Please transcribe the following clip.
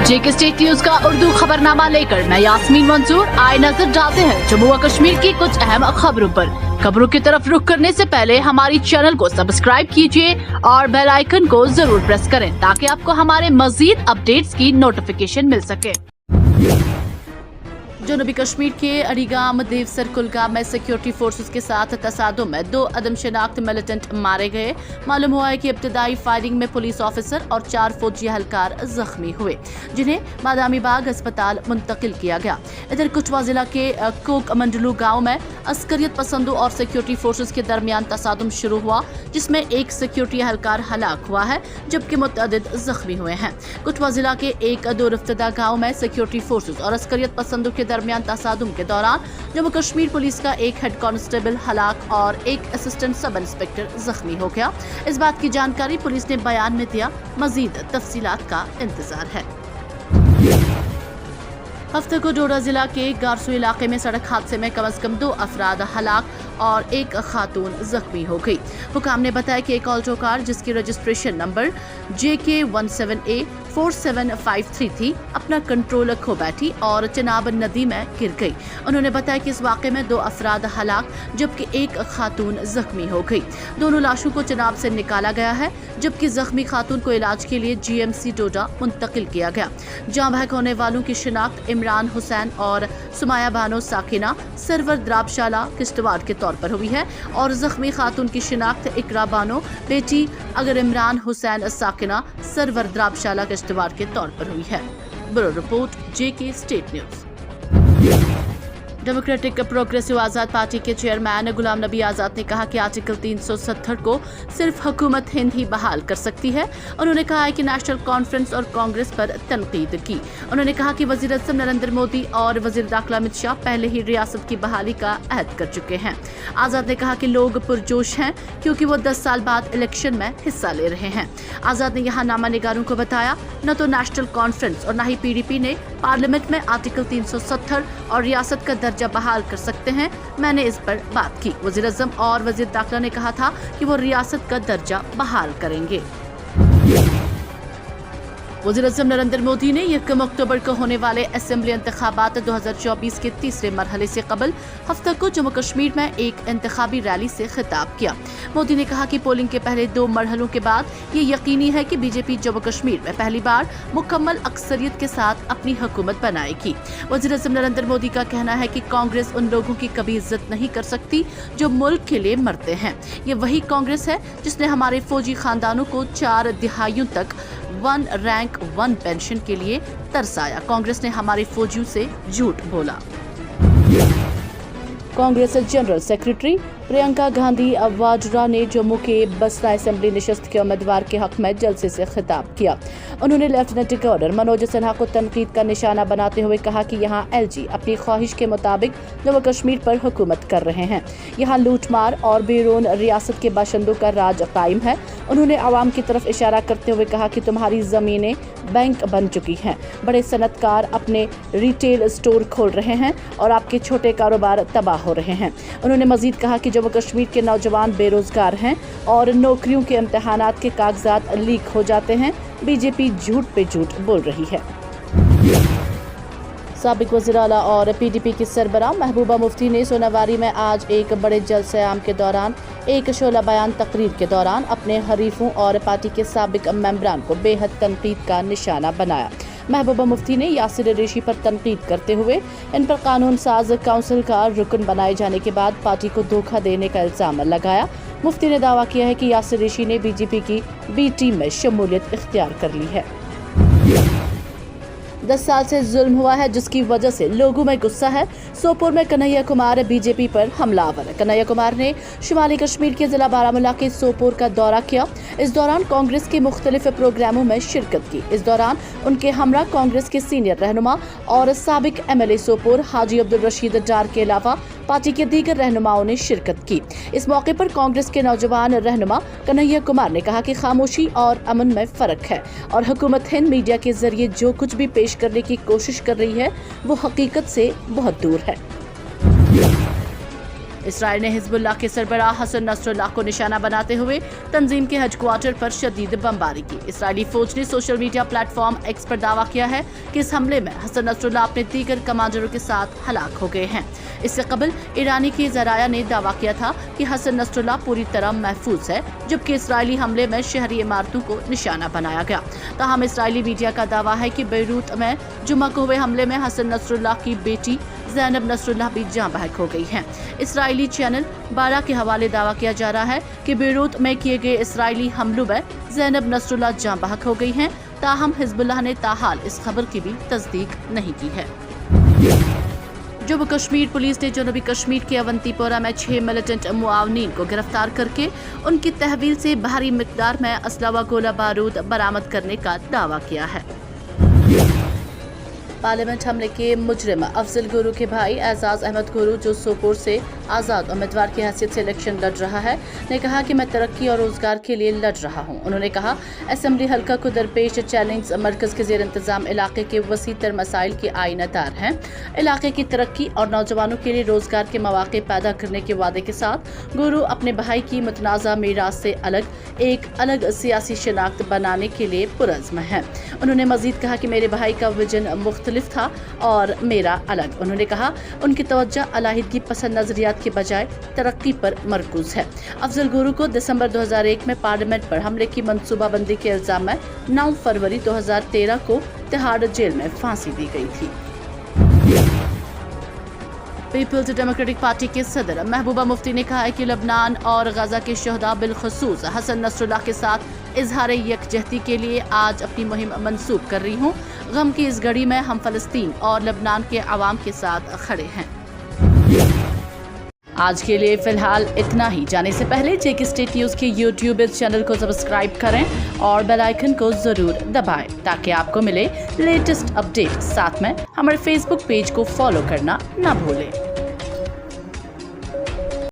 जेके state news का उर्दू खबरनामा लेकर मैं यास्मीन मंसूर आए नजर डालते हैं जम्मू व कश्मीर की कुछ अहम खबरों पर। खबरों की तरफ रुख करने से पहले हमारी चैनल को सब्सक्राइब कीजिए और बेल आइकन को जरूर प्रेस करें ताकि आपको हमारे मजीद अपडेट्स की नोटिफिकेशन मिल सके। जनूबी कश्मीर के अड़ीगाम देवसर कुलगाम में सिक्योरिटी फोर्सेस के साथ तसादुम में 2 अदम शनाख्त मिलिटेंट मारे गए। मालूम हुआ है कि इब्तदाई फायरिंग में पुलिस ऑफिसर और 4 फौजी एहलकार जख्मी हुए, जिन्हें बादामी बाग अस्पताल मुंतकिल किया गया। इधर कुचवा जिला के कोक मंडलू गांव में अस्करियत पसंदों और सिक्योरिटी फोर्सेस के दरमियान तसादुम शुरू हुआ, जिसमें एक सिक्योरिटी एहलकार हलाक हुआ है जबकि मुतअद्दिद जख्मी हुए हैं। कुचवा जिला के एक दूरफ्तदा गांव में सिक्योरिटी फोर्सेस और अस्करियत पसंदों के दरमियान तसादुम के दौरान जम्मू कश्मीर पुलिस का एक हेड कांस्टेबल हलाक और एक असिस्टेंट सब इंस्पेक्टर जख्मी हो गया। इस बात की जानकारी पुलिस ने बयान में दिया। मजीद तफसीलात का इंतजार है। हफ्ते को डोडा जिला के गारसू इलाके में सड़क हादसे में कम से कम 2 अफराद हलाक और एक खातून जख्मी हो गई। हुकाम ने बताया कि एक ऑल्टो कार जिसकी रजिस्ट्रेशन नंबर JK17A4753 थी अपना कंट्रोल खो बैठी और चिनाब नदी में गिर गई। उन्होंने बताया कि इस वाक़े में 2 अफराद हलाक जबकि एक खातून जख्मी हो गई। दोनों लाशों को चिनाब से निकाला गया है जबकि जख्मी खातून को इलाज के लिए GMC डोडा मुंतकिल किया गया। जाँ बहक होने वालों की शिनाख्त इमरान हुसैन और सुमाया बानो साकिना सरवर द्राबशाला किश्तवाड़ के तौर पर हुई है और जख्मी खातून की शिनाख्त इकरा बानो बेटी अगर इमरान हुसैन साकिना सरवर द्राबशाला किश्तवाड़ के तौर पर हुई है। Bureau report JK state news. Democratic progressive Azad party के चेयरमैन गुलाम नबी आज़ाद ने कहा कि आर्टिकल 370 को सिर्फ हुकूमत हिंद ही बहाल कर सकती है। उन्होंने कहा है कि नेशनल कॉन्फ्रेंस और कांग्रेस पर तनकीद की। उन्होंने कहा कि वज़ीर आज़म नरेंद्र मोदी और वज़ीर दाखिला अमित शाह पहले ही रियासत की बहाली का अहद कर चुके हैं। आज़ाद ने कहा कि लोग पुरजोश हैं क्योंकि वो 10 साल बाद इलेक्शन में हिस्सा ले रहे हैं। आज़ाद ने यहाँ नामा निगारों को बताया न तो नेशनल कॉन्फ्रेंस और न ही PDP ने पार्लियामेंट में आर्टिकल 370 और रियासत का दर्जा बहाल कर सकते हैं। मैंने इस पर बात की। वज़ीर आज़म और वज़ीर दाखिला ने कहा था कि वो रियासत का दर्जा बहाल करेंगे। वज़ीर आज़म नरेंद्र मोदी ने 1 अक्टूबर को होने वाले असेंबली इंतखाबात 2024 के तीसरे मरहले से कबल हफ्ते को जम्मू कश्मीर में एक इंतखाबी रैली से खिताब किया। मोदी ने कहा कि पोलिंग के पहले 2 मरहलों के बाद ये यकीनी है कि बीजेपी जम्मू कश्मीर में पहली बार मुकम्मल अक्सरियत के साथ अपनी हुकूमत बनाएगी। वज़ीर आज़म नरेंद्र मोदी का कहना है कि कांग्रेस उन लोगों की कभी इज्जत नहीं कर सकती जो मुल्क के लिए मरते हैं। ये वही कांग्रेस है जिसने हमारे फौजी खानदानों को 4 दिहाइयों तक 1 रैंक 1 पेंशन के लिए तरसाया। कांग्रेस ने हमारे फौजियों से झूठ बोला। कांग्रेस जनरल सेक्रेटरी प्रियंका गांधी वाड्रा ने जम्मू के बसरा असेंबली नशस्त के उम्मीदवार के हक में जलसे से खिताब किया। उन्होंने लेफ्टिनेंट गवर्नर मनोज सिन्हा को तनकीद का निशाना बनाते हुए कहा कि यहाँ LG अपनी ख्वाहिश के मुताबिक जम्मू कश्मीर पर हुकूमत कर रहे हैं। यहाँ लूटमार और बेरून रियासत के बाशिंदों का राज कायम है। उन्होंने आवाम की तरफ इशारा करते हुए कहा कि तुम्हारी ज़मीनें बैंक बन चुकी हैं, बड़े सनतकार अपने रिटेल स्टोर खोल रहे हैं और आपके छोटे कारोबार तबाह हो रहे हैं। उन्होंने मजीद कहा कि जम्मू कश्मीर के नौजवान बेरोजगार हैं और नौकरियों के इम्तहानात के कागजात लीक हो जाते हैं। बीजेपी झूठ पे झूठ बोल रही है। साबिक वज़ीर आला और PDP की सरबराह महबूबा मुफ्ती ने सोनावारी में आज एक बड़े जलसे आम के दौरान एक शोला बयान तकरीर के दौरान अपने हरीफों और पार्टी के साबिक मेंबरान को बेहद तनकीद का निशाना बनाया। महबूबा मुफ्ती ने यासिर रेशी पर तनकीद करते हुए इन पर कानून साज काउंसिल का रुकन बनाए जाने के बाद पार्टी को धोखा देने का इल्जाम लगाया। मुफ्ती ने दावा किया है कि यासिर रेशी ने BJP की B टीम में शमूलियत इख्तियार कर ली है। 10 साल से जुल्म हुआ है जिसकी वजह से लोगों में गुस्सा है। सोपोर में कन्हैया कुमार BJP पर हमलावर। कन्हैया कुमार ने शुमाली कश्मीर के जिला बारामूला के सोपोर का दौरा किया। इस दौरान कांग्रेस के मुख्तलिफ प्रोग्रामों में शिरकत की। इस दौरान उनके हमरा कांग्रेस के सीनियर रहनुमा और साबिक MLA सोपोर हाजी अब्दुल रशीद डार के अलावा पार्टी के दीगर रहनुमाओं ने शिरकत की। इस मौके पर कांग्रेस के नौजवान रहनुमा कन्हैया कुमार ने कहा कि खामोशी और अमन में फर्क है और हुकूमत हिंद मीडिया के जरिए जो कुछ भी पेश करने की कोशिश कर रही है वो हकीकत से बहुत दूर है। इसराइल ने हिजबुल्लाह के सरबराह हसन नसरुल्लाह को निशाना बनाते हुए तंजीम के हेडक्वार्टर पर शदीद बमबारी की। इसराइली फौज ने सोशल मीडिया प्लेटफॉर्म एक्स पर दावा किया है कि इस हमले में हसन नसरुल्लाह अपने दीगर कमांडरों के साथ हलाक हो गए हैं। इससे कबल ईरानी की ज़राया ने दावा किया था कि हसन नसरुल्लाह पूरी तरह महफूज है, जबकि इसराइली हमले में शहरी इमारतों को निशाना बनाया गया। ताहम इसराइली मीडिया का दावा है कि बेरूत में जुम्मा को हुए हमले में हसन नसरुल्लाह की बेटी ज़ैनब नसरुल्लाह भी जाँ बहक हो गई हैं। इसराइली चैनल 12 के हवाले दावा किया जा रहा है कि बेरूत में किए गए इसराइली हमलों में ज़ैनब नसरुल्लाह जाँ बहक हो गई हैं। ताहम हिजबुल्लाह ने ताहाल इस खबर की भी तस्दीक नहीं की है। जम्मू कश्मीर पुलिस ने जनूबी कश्मीर के अवंतीपोरा में 6 मिलिटेंट मुआवनीन को गिरफ्तार करके उनकी तहवील से भारी मिकदार में असला व गोला बारूद बरामद करने का दावा किया है। पार्लियामेंट हमले के मुजरिम अफजल गुरु के भाई एजाज अहमद गुरु, जो सोपोर से आज़ाद उम्मीदवार की हैसियत से इलेक्शन लड़ रहा है, ने कहा कि मैं तरक्की और रोजगार के लिए लड़ रहा हूं। उन्होंने कहा, असेंबली हल्का को दरपेश चैलेंज मरकज के जेर इंतजाम इलाके के वसी तर मसाइल के आईनादार हैं। इलाके की तरक्की और नौजवानों के लिए रोजगार के मौके पैदा करने के वादे के साथ गुरु अपने भाई की मुतनाज़ा मीरास से एक अलग सियासी शनाख्त बनाने के लिए पुरज़्म है। उन्होंने मजीद कहा कि मेरे भाई का विजन मुख्तलिफ था और मेरा अलग। उन्होंने कहा, उनकी तवज्जो अलाहिदगी पसंद नजरियात के बजाय तरक्की पर मरकूज है। अफजल गुरु को दिसंबर 2001 में पार्लियामेंट पर हमले की मंसूबाबंदी के इल्जाम में 9 फरवरी 2013 को तिहाड़ जेल में फांसी दी गई थी। पीपल्स डेमोक्रेटिक पार्टी के सदर महबूबा मुफ्ती ने कहा है कि लबनान और गजा के शहदा बिलखसूस हसन नसरुल्लाह के साथ इजहार यकजहती के लिए आज अपनी मुहिम मंसूब कर रही हूँ। गम की इस घड़ी में हम फलस्तीन और लबनान के अवाम के साथ खड़े हैं। आज के लिए फिलहाल इतना ही। जाने से पहले जेके स्टेट न्यूज़ के यूट्यूब चैनल को सब्सक्राइब करें और बेल आइकन को जरूर दबाएं ताकि आपको मिले लेटेस्ट अपडेट। साथ में हमारे फेसबुक पेज को फॉलो करना ना भूलें।